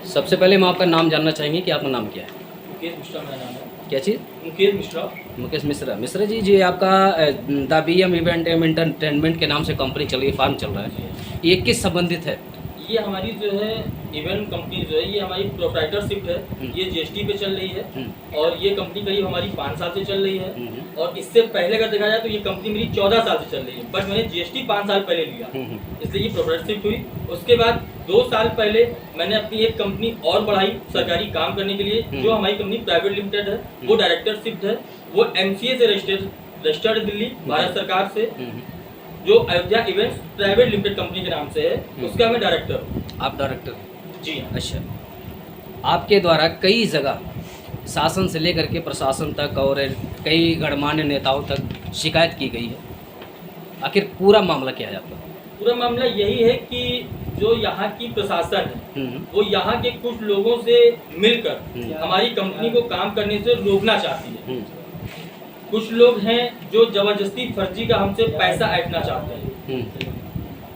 सबसे पहले हम आपका नाम जानना चाहेंगे कि आपका नाम क्या है? मुकेश मिश्रा मेरा नाम है। क्या चीज़? मुकेश मिश्रा। मुकेश मिश्रा। मिश्रा जी जी आपका the BM event and entertainment के नाम से कंपनी चल रही है, फार्म चल रहा है, ये किस संबंधित है? ये हमारी जो है इवेंट कंपनी जो है ये हमारी प्रोप्राइटरशिप है। ये GST पे चल रही है और ये कंपनी करीब हमारी 5 साल से चल रही है। और इससे पहले अगर देखा जाए तो ये कंपनी मेरी 14 साल से चल रही है, बट मैंने GST 5 साल पहले लिया, इसलिए ये प्रोप्राइटरशिप हुई। उसके बाद 2 साल पहले मैंने अपनी एक कंपनी और बढ़ाई सरकारी काम करने के लिए, जो हमारी कंपनी प्राइवेट लिमिटेड है, वो डायरेक्टरशिप है, वो MCA से रजिस्टर्ड दिल्ली भारत सरकार से, जो Ayodhya events private limited company के नाम से है, उसका मैं डायरेक्टर हूँ। आप डायरेक्टर? जी हाँ। अच्छा, आपके द्वारा कई जगह शासन से लेकर के प्रशासन तक और कई गणमान्य नेताओं तक शिकायत की गई है, आखिर पूरा मामला क्या है आपका? पूरा मामला यही है कि जो यहाँ की प्रशासन है वो यहाँ के कुछ लोगों से मिलकर हमारी कंपनी को काम करने से रोकना चाहती है। कुछ लोग हैं जो जबरदस्ती फर्जी का हमसे पैसा ऐंठना चाहते हैं।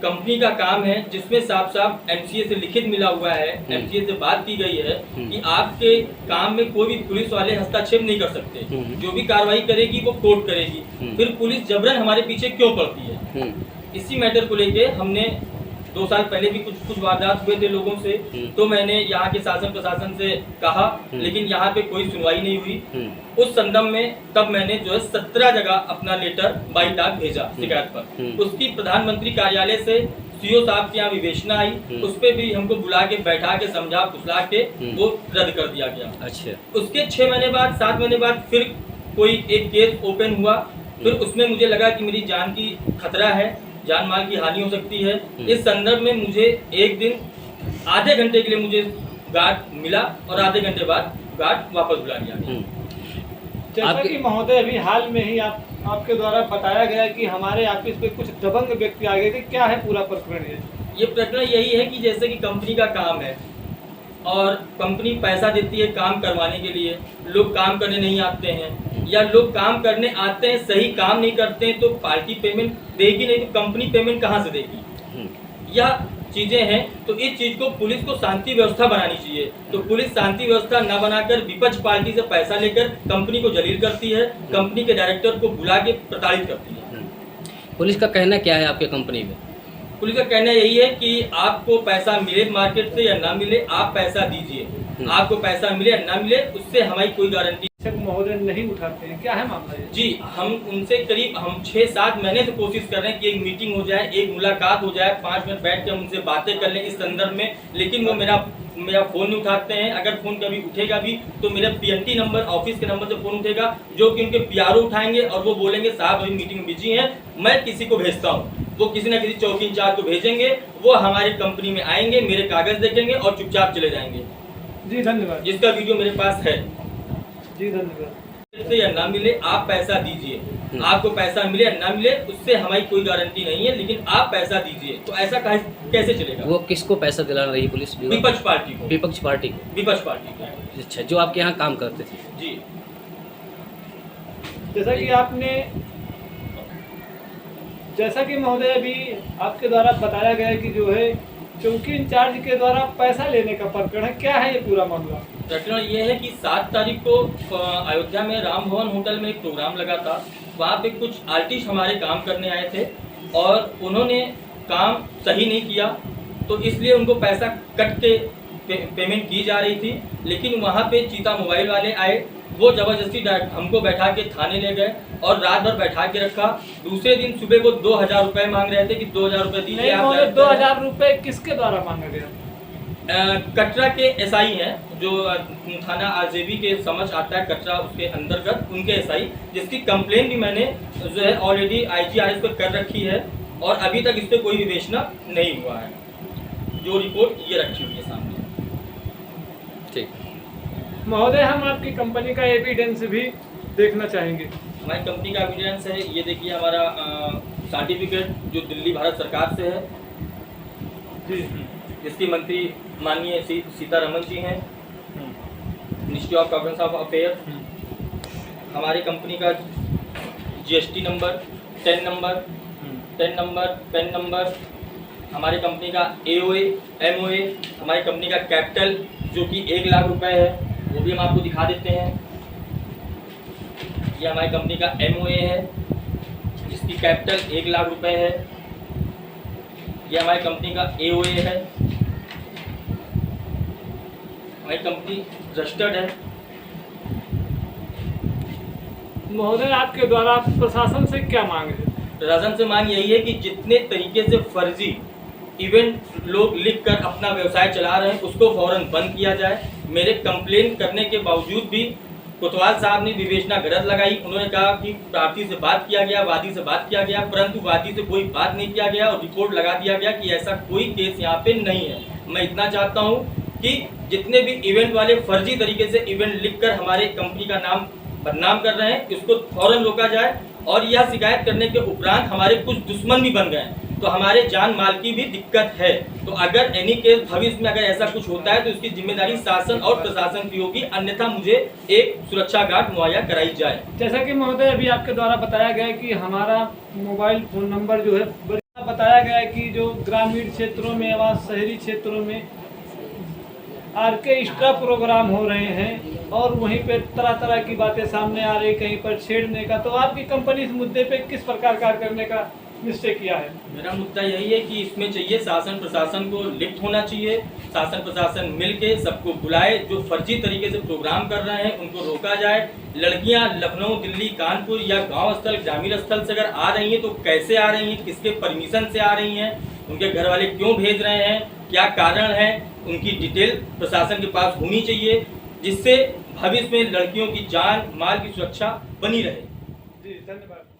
कंपनी का काम है जिसमें साफ साफ MCA से लिखित मिला हुआ है, MCA से बात की गई है कि आपके काम में कोई भी पुलिस वाले हस्तक्षेप नहीं कर सकते, जो भी कार्रवाई करेगी वो कोर्ट करेगी। फिर पुलिस जबरन हमारे पीछे क्यों पड़ती है? इसी मैटर को लेके हमने 2 साल पहले भी कुछ वारदात हुए थे लोगों से, तो मैंने यहाँ के शासन प्रशासन से कहा, लेकिन यहाँ पे कोई सुनवाई नहीं हुई। उस संदर्भ में तब मैंने जो है 17 जगह अपना लेटर बाई डाक भेजा शिकायत पर। उसकी प्रधानमंत्री कार्यालय से CO साहब के यहाँ विवेचना आई, उस पर भी हमको बुला के बैठा के समझा फुसला के वो रद्द कर दिया गया। अच्छा। उसके 6 महीने बाद 7 महीने बाद फिर कोई एक केस ओपन हुआ, फिर उसमें मुझे लगा कि मेरी जान की खतरा है, जान माल की हानि हो सकती है। इस संदर्भ में मुझे एक दिन आधे घंटे के लिए मुझे गार्ड मिला और आधे घंटे बाद गार्ड वापस बुला लिया। जैसा कि महोदय अभी हाल में ही आपके द्वारा बताया गया कि हमारे ऑफिस पे कुछ दबंग व्यक्ति आ गए थे, क्या है पूरा प्रकरण? ये प्रकरण यही है कि जैसे कि कंपनी का काम है और कंपनी पैसा देती है काम करवाने के लिए, लोग काम करने नहीं आते हैं, या लोग काम करने आते हैं सही काम नहीं करते हैं, तो पार्टी पेमेंट देगी नहीं तो कंपनी पेमेंट कहाँ से देगी? यह चीजें हैं। तो इस चीज को पुलिस को शांति व्यवस्था बनानी चाहिए, तो पुलिस शांति व्यवस्था न बनाकर विपक्ष पार्टी से पैसा लेकर कंपनी को जलील करती है, कंपनी के डायरेक्टर को बुला के प्रताड़ित करती है। पुलिस का कहना क्या है आपके कंपनी में? पुलिस का कहना यही है कि आपको पैसा मिले मार्केट से या ना मिले, आप पैसा दीजिए। आपको पैसा मिले या ना मिले, उससे हमारी कोई गारंटी महोदय नहीं उठाते हैं, क्या है मामला? जी, हम उनसे करीब 6-7 महीने से कोशिश कर रहे हैं कि एक मीटिंग हो जाए, एक मुलाकात हो जाए, 5 मिनट बैठ के हम उनसे बातें कर लें इस संदर्भ में, लेकिन वो मेरा फ़ोन नहीं उठाते हैं। अगर फ़ोन कभी उठेगा भी तो मेरा PNT नंबर, ऑफिस के नंबर से फ़ोन उठेगा, जो कि उनके PRO उठाएंगे और वो बोलेंगे साहब अभी मीटिंग में बिजी हैं, मैं किसी को भेजता हूँ। वो किसी न किसी चौकी इंचार्ज को भेजेंगे, वो हमारी कंपनी में आएंगे, मेरे कागज़ देखेंगे और चुपचाप चले जाएंगे। जी धन्यवाद। जिसका वीडियो मेरे पास है। जी धन्यवाद। से या ना मिले, आप पैसा दीजिए। आपको पैसा मिले या ना मिले, उससे हमारी कोई गारंटी नहीं है, लेकिन आप पैसा दीजिए। तो ऐसा कैसे चलेगा? वो किसको पैसा दिला रही है पुलिस? विपक्ष पार्टी को। विपक्ष पार्टी को? विपक्ष पार्टी को। अच्छा, जो आपके यहाँ काम करते थे? जी। जैसा कि महोदय अभी आपके द्वारा बताया गया कि जो है चौकी इंचार्ज के द्वारा पैसा लेने का प्रकरण है, क्या है ये पूरा मामला? प्रकरण ये है कि 7 तारीख को अयोध्या में राम भवन होटल में एक प्रोग्राम लगा था। वहाँ पे कुछ आर्टिस्ट हमारे काम करने आए थे और उन्होंने काम सही नहीं किया, तो इसलिए उनको पैसा कट के पेमेंट की जा रही थी। लेकिन वहाँ पे चीता मोबाइल वाले आए, वो जबरदस्ती हमको बैठा के थाने ले गए और रात भर बैठा के रखा। दूसरे दिन सुबह वो 2000 रुपये मांग रहे थे कि 2000 रुपये दीजिए। 2000 रुपये किसके द्वारा मांगा गया? कटरा के SI हैं, जो थाना RJB के समझ आता है कटरा, उसके अंतर्गत उनके SI, जिसकी कंप्लेन भी मैंने जो है ऑलरेडी IGRS पर कर रखी है और अभी तक इस पर कोई विवेचना नहीं हुआ है। जो रिपोर्ट ये रखी हुई है सामने। ठीक महोदय, हम आपकी कंपनी का एविडेंस भी देखना चाहेंगे। हमारी कंपनी का एविडेंस है, ये देखिए हमारा सर्टिफिकेट जो दिल्ली भारत सरकार से है, जी, जिसकी मंत्री माननीय सीतारमन जी हैं, ministry of governance of affair. हमारी कंपनी का GST number, ten number, pan number, हमारी कंपनी का AOA, MOA, हमारी कंपनी का कैपिटल जो कि 1 लाख रुपए है, वो भी हम आपको दिखा देते हैं। ये हमारी कंपनी का MOA है जिसकी कैपिटल 1 लाख रुपए है। ये हमारी कंपनी का AOA है। हमारी कंपनी रजिस्टर्ड है। महोदय, आपके द्वारा प्रशासन से क्या मांग है? प्रशासन से मांग यही है कि जितने तरीके से फर्जी इवेंट लोग लिखकर अपना व्यवसाय चला रहे हैं उसको फौरन बंद किया जाए। मेरे कंप्लेन करने के बावजूद भी कोतवाल साहब ने विवेचना गलत लगाई। उन्होंने कहा कि प्रार्थी से बात किया गया, वादी से बात किया गया, परंतु वादी से कोई बात नहीं किया गया और रिपोर्ट लगा दिया गया कि ऐसा कोई केस यहाँ पे नहीं है। मैं इतना चाहता हूँ कि जितने भी इवेंट वाले फर्जी तरीके से इवेंट लिखकर हमारे कंपनी का नाम बदनाम कर रहे हैं इसको फौरन रोका जाए। और यह शिकायत करने के उपरांत हमारे कुछ दुश्मन भी बन गए, तो हमारे जान माल की भी दिक्कत है। तो अगर एनी केस भविष्य में अगर ऐसा कुछ होता है तो इसकी जिम्मेदारी शासन और प्रशासन की होगी, अन्यथा मुझे एक सुरक्षा गार्ड मुहैया कराई जाए। जैसा कि महोदय अभी आपके द्वारा बताया गया है कि हमारा मोबाइल फोन नंबर जो है बताया गया है कि जो ग्रामीण क्षेत्रों में व शहरी क्षेत्रों में ऑर्केस्ट्रा प्रोग्राम हो रहे हैं और वहीं पे तरह तरह की बातें सामने आ रही, कहीं पर छेड़ने का, तो आपकी कंपनी इस मुद्दे पे किस प्रकार कार्य करने का निश्चय किया है? मेरा मुद्दा यही है कि इसमें चाहिए शासन प्रशासन को लिप्त होना चाहिए। शासन प्रशासन मिलके सबको बुलाए, जो फर्जी तरीके से प्रोग्राम कर रहे हैं उनको रोका जाए। लड़कियां लखनऊ, दिल्ली, कानपुर या गांव स्थल, ग्रामीण स्थल से अगर आ रही हैं तो कैसे आ रही हैं, किसके परमिशन से आ रही हैं, उनके घर वाले क्यों भेज रहे हैं, क्या कारण है, उनकी डिटेल प्रशासन के पास होनी चाहिए, जिससे भविष्य में लड़कियों की जान माल की सुरक्षा बनी रहे। जी, धन्यवाद।